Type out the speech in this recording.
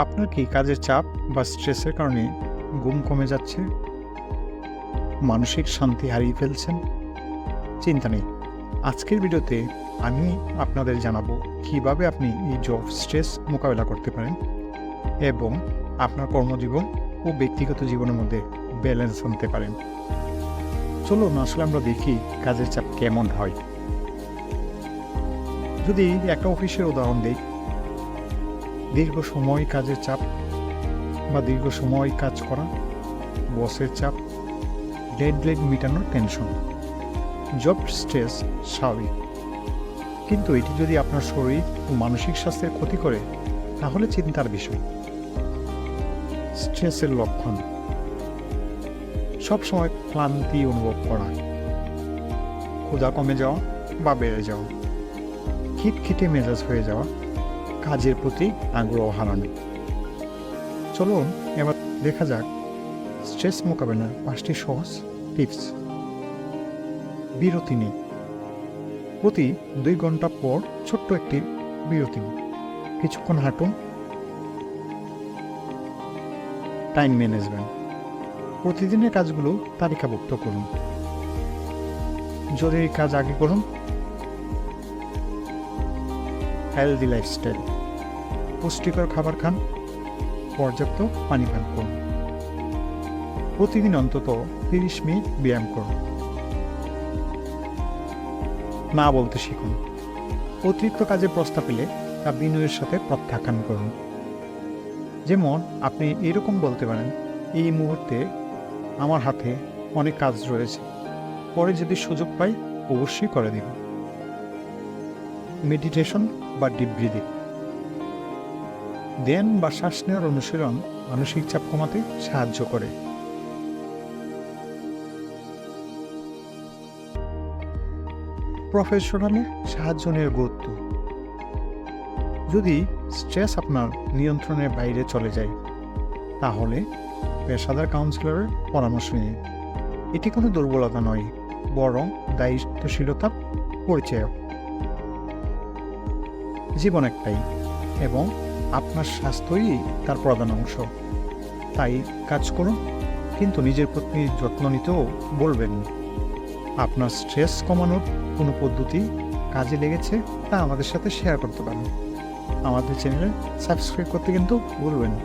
আপনার কি কাজের চাপ বা স্ট্রেসের কারণে ঘুম কমে যাচ্ছে? মানসিক শান্তি হারিয়ে ফেলছেন? চিন্তা নেই। আজকের ভিডিওতে আমি আপনাদের জানাবো কিভাবে আপনি এই জব স্ট্রেস মোকাবেলা করতে পারেন এবং আপনার কর্মজীবন ও ব্যক্তিগত জীবনের মধ্যে ব্যালেন্স আনতে পারেন। চলুন আসলে আমরা দেখি কাজের চাপ কেমন হয়। যদি একটা অফিসের উদাহরণ দিই, দীর্ঘ সময় কাজের চাপ বা দীর্ঘ সময় কাজ করা, বসের চাপ, ডেডলাইন মেটানোর টেনশন, জব স্ট্রেস স্বাভাবিক। কিন্তু এটি যদি আপনার শরীর ও মানসিক স্বাস্থ্যের ক্ষতি করে তাহলে চিন্তার বিষয়। স্ট্রেসের লক্ষণ: সবসময় ক্লান্তি অনুভব করা, ক্ষুধা কমে যাওয়া বা বেড়ে যাওয়া, খিটখিটে মেজাজ হয়ে যাওয়া, কাজের প্রতি আগ্রহ হারানো। চলুন এবার দেখা যাক স্ট্রেস মোকাবেলার 5টি সহজ টিপস। বিরতি নিন। প্রতি 2 ঘন্টা পর ছোট্ট একটি বিরতি নিন। কিছুক্ষণ হাঁটুন। টাইম ম্যানেজমেন্ট: প্রতিদিনের কাজগুলো তালিকাভুক্ত করুন। জরুরি কাজ আগে করুন। হেলদি লাইফস্টাইল: পুষ্টিকর খাবার খান, পর্যাপ্ত পানি পান করুন, প্রতিদিন অন্তত 30 মিনিট ব্যায়াম করুন। না বলতে শিখুন। অতিরিক্ত কাজের প্রস্তাব পেলে তা বিনয়ের সাথে প্রত্যাখ্যান করুন। যেমন আপনি এরকম বলতে পারেন, এই মুহূর্তে আমার হাতে অনেক কাজ রয়েছে, পরে যদি সুযোগ পাই অবশ্যই করে দেব। মেডিটেশন বা ডিপ ব্রিদিং: ধ্যান বা শ্বাস নেওয়ার অনুশীলন মানসিক চাপ কমাতে সাহায্য করে। প্রফেশনাল সাহায্য নেওয়ার গুরুত্ব: যদি স্ট্রেস আপনার নিয়ন্ত্রণের বাইরে চলে যায় তাহলে পেশাদার কাউন্সিলরের পরামর্শ নিন। এটি কোনো দুর্বলতা নয়, বরং দায়িত্বশীলতার পরিচয়। জীবন একটাই এবং আপনার স্বাস্থ্যই তার প্রধান অংশ। তাই কাজ করুন, কিন্তু নিজের প্রতি যত্ন নিতেও বলবেন না। আপনার স্ট্রেস কমানোর কোনো পদ্ধতি কাজে লেগেছে তা আমাদের সাথে শেয়ার করতে পারেন। আমাদের চ্যানেলে সাবস্ক্রাইব করতে কিন্তু ভুলবেন না।